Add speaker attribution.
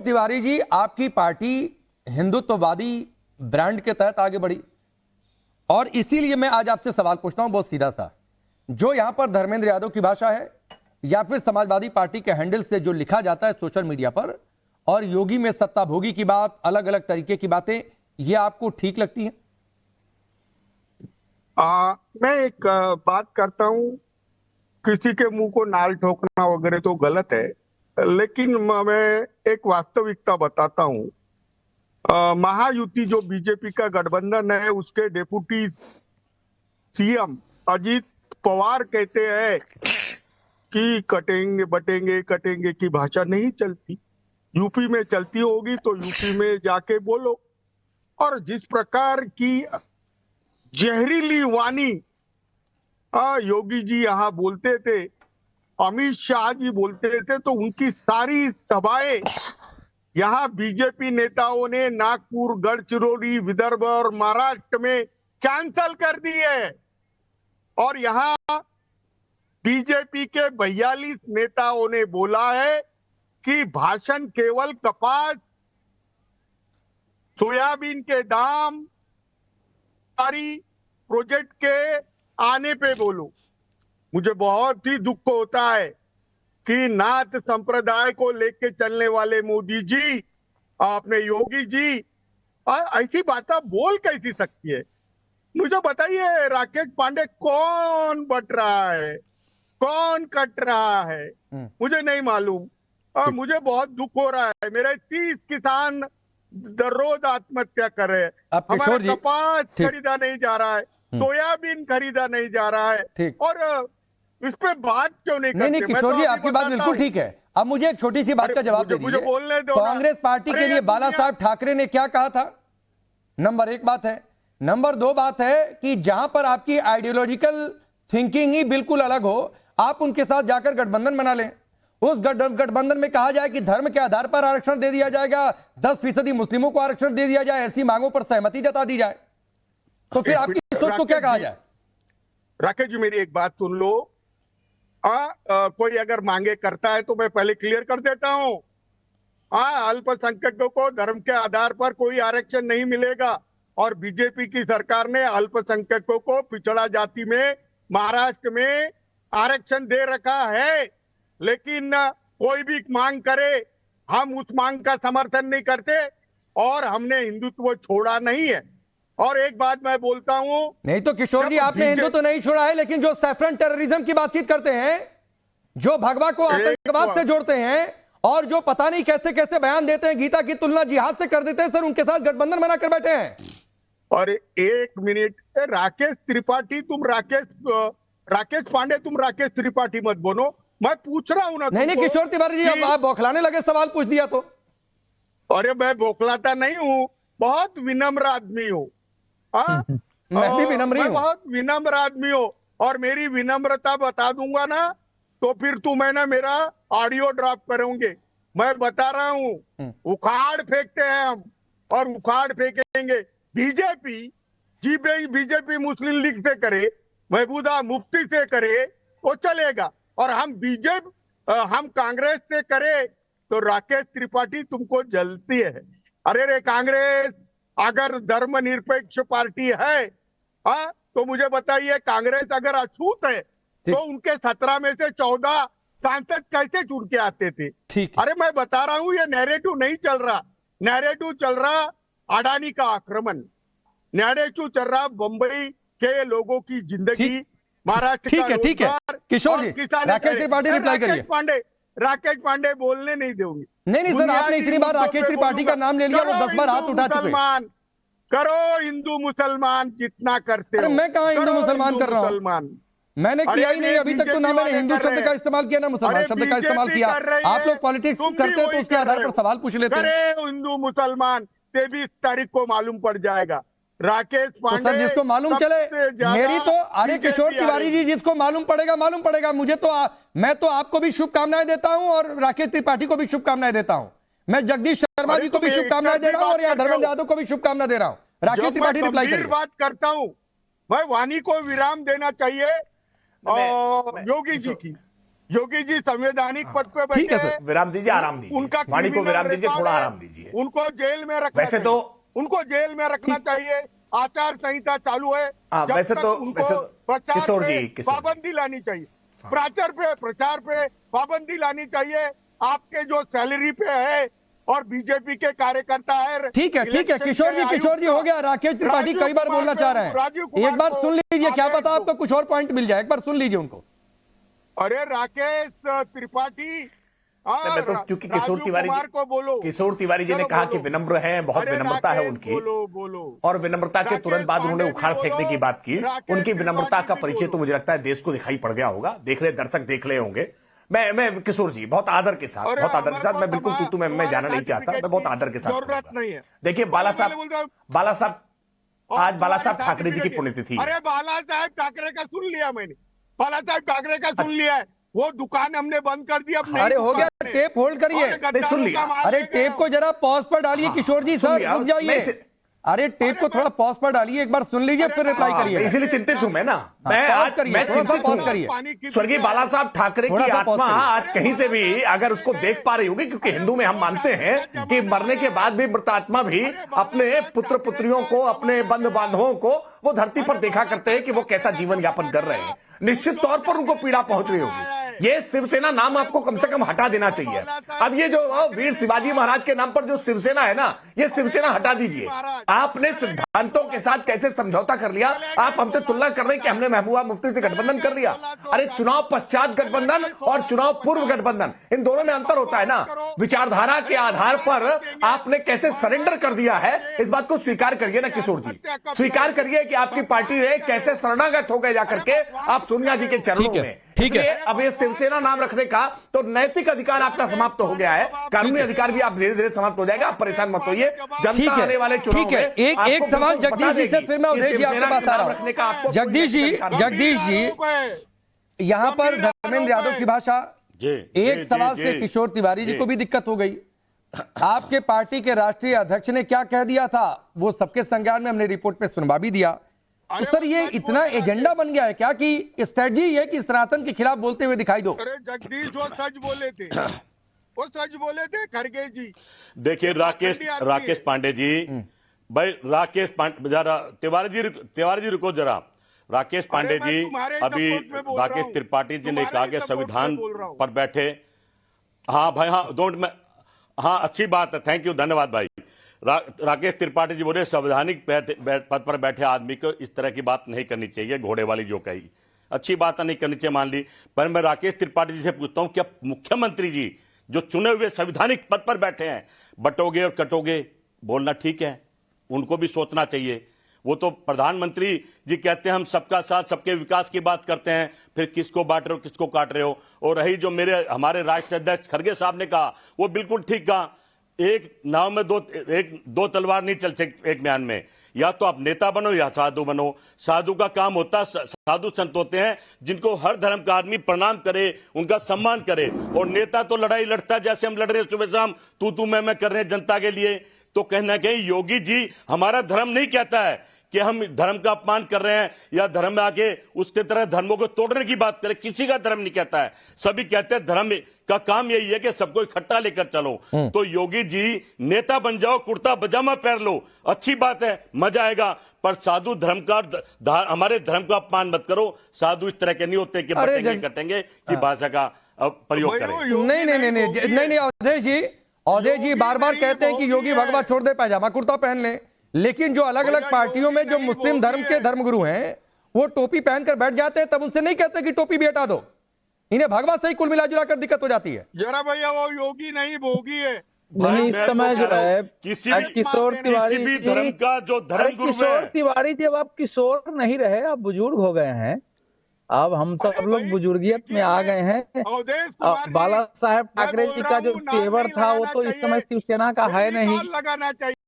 Speaker 1: तिवारी जी, आपकी पार्टी हिंदुत्ववादी ब्रांड के तहत आगे बढ़ी और इसीलिए मैं आज आपसे सवाल पूछता हूं बहुत सीधा सा। जो यहां पर धर्मेंद्र यादव की भाषा है या फिर समाजवादी पार्टी के हैंडल से जो लिखा जाता है सोशल मीडिया पर, और योगी में सत्ता भोगी की बात, अलग अलग तरीके की बातें, ये आपको ठीक लगती हैं?
Speaker 2: मैं एक बात करता हूं, किसी के मुंह को नाल ठोकना वगैरह तो गलत है, लेकिन मैं एक वास्तविकता बताता हूं। महायुति जो बीजेपी का गठबंधन है, उसके डेप्यूटी सीएम अजीत पवार कहते हैं कि कटेंगे बटेंगे कटेंगे की भाषा नहीं चलती, यूपी में चलती होगी तो यूपी में जाके बोलो। और जिस प्रकार की जहरीली वाणी योगी जी यहाँ बोलते थे, अमित शाह जी बोलते थे, तो उनकी सारी सभाएं यहाँ बीजेपी नेताओं ने नागपुर, गढ़चिरौली, विदर्भ और महाराष्ट्र में कैंसल कर दी है। और यहाँ बीजेपी के 42 नेताओं ने बोला है कि भाषण केवल कपास, सोयाबीन के दाम, सारी प्रोजेक्ट के आने पे बोलो। मुझे बहुत ही दुख होता है कि नाथ संप्रदाय को लेके चलने वाले मोदी जी, अपने योगी जी ऐसी बातें बोल कैसी सकती है? मुझे बताइए, राकेश पांडे कौन बट रहा है, कौन कट रहा है, मुझे नहीं मालूम। मुझे बहुत दुख हो रहा है। मेरे 30 किसान रोज आत्महत्या कर रहे हैं। हमारा कपास खरीदा नहीं जा रहा है, सोयाबीन खरीदा नहीं जा रहा है, और इस पे बात क्यों नहीं करते?
Speaker 1: नहीं किशोर जी, आपकी बात बिल्कुल ठीक है। अब मुझे एक छोटी सी बात का जवाब दे दीजिए।
Speaker 2: बोलने दो।
Speaker 1: कांग्रेस पार्टी के लिए बाला साहब ठाकरे ने क्या कहा था? नंबर 1 बात है। नंबर 2 बात है कि जहां पर आपकी आइडियोलॉजिकल थिंकिंग ही बिल्कुल अलग हो, आप उनके साथ जाकर गठबंधन बना लें। उस गठबंधन में कहा जाए कि धर्म के आधार पर आरक्षण दे दिया जाएगा, 10% मुस्लिमों को आरक्षण दे दिया जाए, ऐसी मांगों पर सहमति जता दी जाए, तो फिर आपकी सोच को क्या कहा जाए?
Speaker 2: राकेश जी, मेरी एक बात सुन लो। कोई अगर मांगे करता है तो मैं पहले क्लियर कर देता हूं। अल्पसंख्यकों को धर्म के आधार पर कोई आरक्षण नहीं मिलेगा, और बीजेपी की सरकार ने अल्पसंख्यकों को पिछड़ा जाति में महाराष्ट्र में आरक्षण दे रखा है। लेकिन कोई भी मांग करे, हम उस मांग का समर्थन नहीं करते, और हमने हिंदुत्व छोड़ा नहीं है। और एक बात मैं बोलता हूं,
Speaker 1: नहीं तो किशोर जी, आपने हिंदुत्व तो नहीं छोड़ा है, लेकिन जो सैफरन टेररिज्म की बातचीत करते हैं, जो भगवा को आतंकवाद से जोड़ते हैं, और जो पता नहीं कैसे कैसे बयान देते हैं, गीता की तुलना जिहाद से कर देते हैं, सर उनके साथ गठबंधन बनाकर बैठे हैं।
Speaker 2: और एक मिनट, राकेश त्रिपाठी तुम राकेश पांडे तुम राकेश त्रिपाठी मत बोलो, मैं पूछ रहा हूं ना।
Speaker 1: नहीं किशोर तिवारी जी, अब आप बौखलाने लगे, सवाल पूछ दिया तो।
Speaker 2: अरे मैं बौखलाता नहीं हूं, बहुत विनम्र आदमी हूं।
Speaker 1: मैं भी विनम्र हूं,
Speaker 2: बहुत विनम्र आदमी हूं, और मेरी विनम्रता बता दूंगा ना तो फिर तुम्हें ना मेरा ऑडियो ड्रॉप करोगे। मैं बता रहा हूं, उखाड़ फेंकते हैं हम, और उखाड़ फेंकेंगे। बीजेपी मुस्लिम लीग से करे, महबूबा मुफ्ती से करे तो चलेगा, और हम कांग्रेस से करे तो राकेश त्रिपाठी तुमको जलती है। अरे रे, कांग्रेस अगर धर्मनिरपेक्ष पार्टी है, तो मुझे बताइए, कांग्रेस अगर अछूत है तो उनके 17 में से 14 सांसद कैसे चुन के आते थे? अरे मैं बता रहा हूं, ये नैरेटिव नहीं चल रहा। नैरेटिव चल रहा अडानी का आक्रमण, नैरेटिव चल रहा बंबई के लोगों की जिंदगी, महाराष्ट्र का रोजगार।
Speaker 1: किशोर जी, राकेश त्रिपाठी रिप्लाई करिए।
Speaker 2: राकेश पांडे बोलने नहीं दोगे।
Speaker 1: नहीं सर, आपने इतनी बार राकेश त्रिपाठी का नाम ले लिया, वो 10 बार हाथ उठा चुके।
Speaker 2: करो हिंदू मुसलमान जितना करते हो।
Speaker 1: मैं कहां हिंदू मुसलमान कर रहा हूं? मैंने किया ही नहीं अभी तक, तो ना मैंने हिंदू शब्द का इस्तेमाल किया, ना मुसलमान शब्द का इस्तेमाल किया। आप लोग पॉलिटिक्स करते हो तो उसके आधार पर सवाल पूछ लेते हैं।
Speaker 2: हिंदू मुसलमान 23 तारीख को मालूम पड़ जाएगा। राकेश पांडे,
Speaker 1: तो सर जिसको मालूम चले, मेरी तो, अरे किशोर तिवारी जी, जिसको मालूम पड़ेगा। मुझे तो मैं तो आपको भी शुभकामनाएं देता हूं, और राकेश त्रिपाठी को भी शुभकामनाएं देता हूं। मैं जगदीश शर्मा जी को भी शुभकामनाएं दे रहा हूं, और यहाँ धर्मेंद्र यादव को भी शुभकामनाएं दे रहा हूं। राकेश त्रिपाठी रिप्लाई करिए।
Speaker 2: बात करता हूं, मैं वाणी को विराम देना चाहिए योगी जी की। योगी जी संवैधानिक पद पे
Speaker 1: ठीक
Speaker 2: बैठे
Speaker 1: है सर।
Speaker 2: हैं,
Speaker 3: विराम दीजिए, आराम दीजिए,
Speaker 2: उनका
Speaker 3: वाणी को
Speaker 2: criminal
Speaker 3: विराम दीजिए,
Speaker 2: record
Speaker 3: थोड़ा
Speaker 2: है,
Speaker 3: आराम दीजिए।
Speaker 2: उनको जेल में रखना
Speaker 3: वैसे
Speaker 2: चाहिए।
Speaker 3: तो
Speaker 2: उनको जेल में रखना चाहिए। आचार संहिता चालू है,
Speaker 3: हाँ,
Speaker 2: जब
Speaker 3: वैसे
Speaker 2: तक
Speaker 3: तो
Speaker 2: उनको प्रचार
Speaker 3: किशोर
Speaker 2: पे
Speaker 3: जी, किशोर जी।
Speaker 2: पाबंदी लानी चाहिए। प्रचार पे पाबंदी लानी चाहिए। आपके जो सैलरी पे है और बीजेपी के कार्यकर्ता है।
Speaker 1: ठीक है
Speaker 2: इलेक्शन
Speaker 1: किशोर
Speaker 2: के
Speaker 1: जी हो गया। राकेश त्रिपाठी
Speaker 2: राजीव
Speaker 1: कई बार
Speaker 2: कुमार
Speaker 1: बोलना
Speaker 2: पे-
Speaker 1: चाह रहे
Speaker 2: राजीव
Speaker 1: हैं,
Speaker 2: कुमार
Speaker 1: एक बार
Speaker 2: को
Speaker 1: सुन लीजिए, क्या
Speaker 2: आदेश
Speaker 1: पता
Speaker 2: दो।
Speaker 1: आपको कुछ और पॉइंट मिल जाए, एक बार सुन लीजिए उनको।
Speaker 2: अरे राकेश त्रिपाठी
Speaker 3: मैं तो क्योंकि किशोर तिवारी
Speaker 2: कुमार को बोलो।
Speaker 3: किशोर तिवारी जी ने
Speaker 2: चलो
Speaker 3: कहा कि
Speaker 2: बोलो।
Speaker 3: विनम्र हैं, बहुत
Speaker 2: अरे
Speaker 3: विनम्रता है
Speaker 2: राकेश,
Speaker 3: उनकी,
Speaker 2: बोलो
Speaker 3: और विनम्रता के तुरंत बाद उन्होंने
Speaker 2: पांडे भी
Speaker 3: उखाड़ फेंकने
Speaker 2: बोलो,
Speaker 3: की बात की।
Speaker 2: राकेश
Speaker 3: उनकी विनम्रता का
Speaker 2: त्रिपाठी भी
Speaker 3: परिचय तो
Speaker 2: बोलो।
Speaker 3: मुझे लगता है देश को दिखाई पड़ गया होगा, देख रहे दर्शक देख रहे होंगे। मैं किशोर जी बहुत आदर के साथ,
Speaker 2: अरे
Speaker 3: बहुत आदर के
Speaker 2: हमारे
Speaker 3: साथ,
Speaker 2: पास
Speaker 3: मैं बिल्कुल तू मैं
Speaker 2: तुम्हारा
Speaker 3: जाना नहीं चाहता, मैं बहुत आदर के साथ
Speaker 2: जरूरत
Speaker 3: करूंगा।
Speaker 2: नहीं है।
Speaker 3: देखिए बाला साहब आज बाला साहब
Speaker 2: तुम्हारी
Speaker 3: ठाकरे जी की
Speaker 2: certificate-
Speaker 3: पुण्यतिथि है।
Speaker 2: अरे बाला साहेब ठाकरे का सुन लिया मैंने, बाला साहेब ठाकरे का सुन लिया है। वो दुकान हमने बंद कर दी, अब नहीं
Speaker 1: अरे हो गया,
Speaker 2: दुकान है।
Speaker 1: टेप होल्ड करिए।
Speaker 2: और गद्दारों
Speaker 3: सुन लिया।
Speaker 2: का माल
Speaker 1: अरे
Speaker 2: लेके
Speaker 1: टेप को जरा पॉज पर डालिए
Speaker 3: हाँ,
Speaker 1: किशोर जी,
Speaker 3: सुन
Speaker 1: सर
Speaker 3: लिया।
Speaker 1: रुक जाइए। अरे टेप को थोड़ा पॉज पर डालिए, एक बार सुन लीजिए, फिर रिप्लाई
Speaker 3: हाँ,
Speaker 1: करिए।
Speaker 3: इसीलिए चिंतित हूं मैं ना, मैं
Speaker 1: पॉज
Speaker 3: आज
Speaker 1: करिए,
Speaker 3: मैं
Speaker 1: थोड़ा सा
Speaker 3: चिंतित
Speaker 1: पॉज
Speaker 3: हूं।
Speaker 1: करिए।
Speaker 3: स्वर्गीय बाला साहब ठाकरे
Speaker 1: थोड़ा
Speaker 3: की
Speaker 1: सा पॉज
Speaker 3: आत्मा
Speaker 1: करिए।
Speaker 3: आज कहीं से भी अगर उसको देख पा रही होगी, क्योंकि हिंदू में हम मानते हैं कि मरने के बाद भी मृत आत्मा भी अपने पुत्र पुत्रियों को, अपने बंधु बांधवों को वो धरती पर देखा करते हैं कि वो कैसा जीवन यापन कर रहे हैं। निश्चित तौर पर उनको पीड़ा पहुंच रही होगी। ये शिवसेना नाम आपको कम से कम हटा देना चाहिए। अब ये जो वीर शिवाजी महाराज के नाम पर जो शिवसेना है ना, ये शिवसेना हटा दीजिए। आपने सिद्धांतों के साथ कैसे समझौता कर लिया? आप हमसे तुलना कर रहे हैं कि हमने महबूबा मुफ्ती से गठबंधन कर लिया। अरे चुनाव पश्चात गठबंधन और चुनाव पूर्व गठबंधन, इन दोनों में अंतर होता है ना। विचारधारा के आधार पर आपने कैसे सरेंडर कर दिया है, इस बात को स्वीकार करिए ना किशोर जी। स्वीकार करिए कि आपकी पार्टी ने कैसे शरणागत हो गए जाकर के आप सोनिया जी के चरणों में।
Speaker 1: ठीक है।
Speaker 3: इसलिए अब ये शिवसेना नाम रखने का तो नैतिक अधिकार आपका समाप्त हो गया है, कानूनी अधिकार भी आप धीरे धीरे समाप्त हो जाएगा। आप परेशान मत होइए,
Speaker 1: ठीक
Speaker 3: जनता
Speaker 1: है,
Speaker 3: आने वाले चुनाव
Speaker 1: ठीक है।
Speaker 3: में
Speaker 1: एक
Speaker 3: आपको
Speaker 1: सवाल
Speaker 3: बिल्कुल बता
Speaker 1: जगदीश जी से,
Speaker 3: देगी
Speaker 1: फिर मैं
Speaker 3: कि
Speaker 1: उदय जी आपके
Speaker 3: शिवसेना
Speaker 1: पास
Speaker 3: के
Speaker 1: आ
Speaker 3: नाम
Speaker 1: रहा
Speaker 3: रखने का
Speaker 1: हूं।
Speaker 3: आपको
Speaker 1: जगदीश जी यहाँ पर
Speaker 2: गंभीर
Speaker 1: धर्मेंद्र
Speaker 2: आरोप
Speaker 1: यादव
Speaker 2: है।
Speaker 1: की भाषा, एक सवाल से किशोर तिवारी जी को भी दिक्कत हो गई। आपके पार्टी के राष्ट्रीय अध्यक्ष ने क्या कह दिया था वो सबके संज्ञान में हमने रिपोर्ट पे सुनवा भी दिया। तो सर ये इतना एजेंडा बन गया है क्या कि स्ट्रेटजी ये कि सनातन के खिलाफ बोलते हुए दिखाई दो?
Speaker 2: अरे जगदीश जो सच बोले थे, वो सच बोले थे खड़गे जी।
Speaker 4: देखिए राकेश पांडे जी, भाई राकेश पांडे जरा तिवारी जी रुको जरा। राकेश पांडे
Speaker 2: मैं
Speaker 4: जी
Speaker 2: तुम्हारे
Speaker 4: अभी
Speaker 2: सपोर्ट में बोल रहा
Speaker 4: राकेश
Speaker 2: हूं।
Speaker 4: त्रिपाठी जी ने
Speaker 2: तुम्हारे
Speaker 4: कहा कि
Speaker 2: सपोर्ट में
Speaker 4: संविधान
Speaker 2: बोल रहा हूं।
Speaker 4: पर बैठे। हाँ भाई, हाँ डोंट मैं, हाँ अच्छी बात है, थैंक यू, धन्यवाद भाई। राकेश त्रिपाठी जी बोले संवैधानिक पद पर बैठे आदमी को इस तरह की बात नहीं करनी चाहिए, घोड़े वाली जो कही, अच्छी बात नहीं करनी चाहिए, मान ली। पर मैं राकेश त्रिपाठी जी से पूछता हूं कि मुख्यमंत्री जी जो चुने हुए संवैधानिक पद पर बैठे हैं, बटोगे और कटोगे बोलना ठीक है, उनको भी सोचना चाहिए। वो तो प्रधानमंत्री जी कहते हैं हम सबका साथ सबके विकास की बात करते हैं, फिर किसको बांट रहे हो, किसको काट रहे हो। और रही जो हमारे राष्ट्रीय अध्यक्ष खड़गे साहब ने कहा, वो बिल्कुल ठीक कहा, एक नाव में दो तलवार नहीं चल सकती एक म्यान में, या तो आप नेता बनो या साधु बनो। साधु का काम होता है, साधु संत होते हैं जिनको हर धर्म का आदमी प्रणाम करे, उनका सम्मान करे। और नेता तो लड़ाई लड़ता है, जैसे हम लड़ रहे हैं सुबह शाम, तू मैं कर रहे हैं जनता के लिए। तो कहना कहीं योगी जी हमारा धर्म नहीं कहता है कि हम धर्म का अपमान कर रहे हैं या धर्म में आके उसके तरह धर्मों को तोड़ने की बात करें, किसी का धर्म नहीं कहता है। सभी कहते हैं धर्म का काम यही है कि सबको इकट्ठा लेकर चलो। तो योगी जी नेता बन जाओ, कुर्ता पजामा पहन लो, अच्छी बात है, मजा आएगा, पर साधु धर्म का हमारे धर्म का अपमान मत करो। साधु इस तरह के नहीं होते कि बटेंगे कटेंगे की भाषा का प्रयोग करें।
Speaker 1: नहीं अवधेश जी बार बार कहते हैं कि योगी भगवा छोड़ दे, पैजामा कुर्ता पहन ले, लेकिन जो अलग अलग पार्टियों में जो मुस्लिम धर्म के धर्मगुरु हैं वो टोपी पहनकर बैठ जाते हैं, तब उनसे नहीं कहते कि टोपी भी हटा दो। इन्हें भगवा से ही कुल मिला जुलाकर दिक्कत हो जाती है।
Speaker 2: जरा भैया वो योगी नहीं भोगी है।
Speaker 4: भाई
Speaker 5: इस समय जो है किशोर तिवारी
Speaker 4: किसी भी धर्म का जो धर्म गुरु
Speaker 5: किशोर
Speaker 4: है,
Speaker 5: तिवारी जी अब आप किशोर नहीं रहे, आप बुजुर्ग हो गए हैं। अब हम सब लोग बुजुर्गियत में आ गए हैं। बाला साहेब ठाकरे जी का जो तेवर था वो तो इस समय शिवसेना का है नहीं।
Speaker 2: लगाना चाहिए।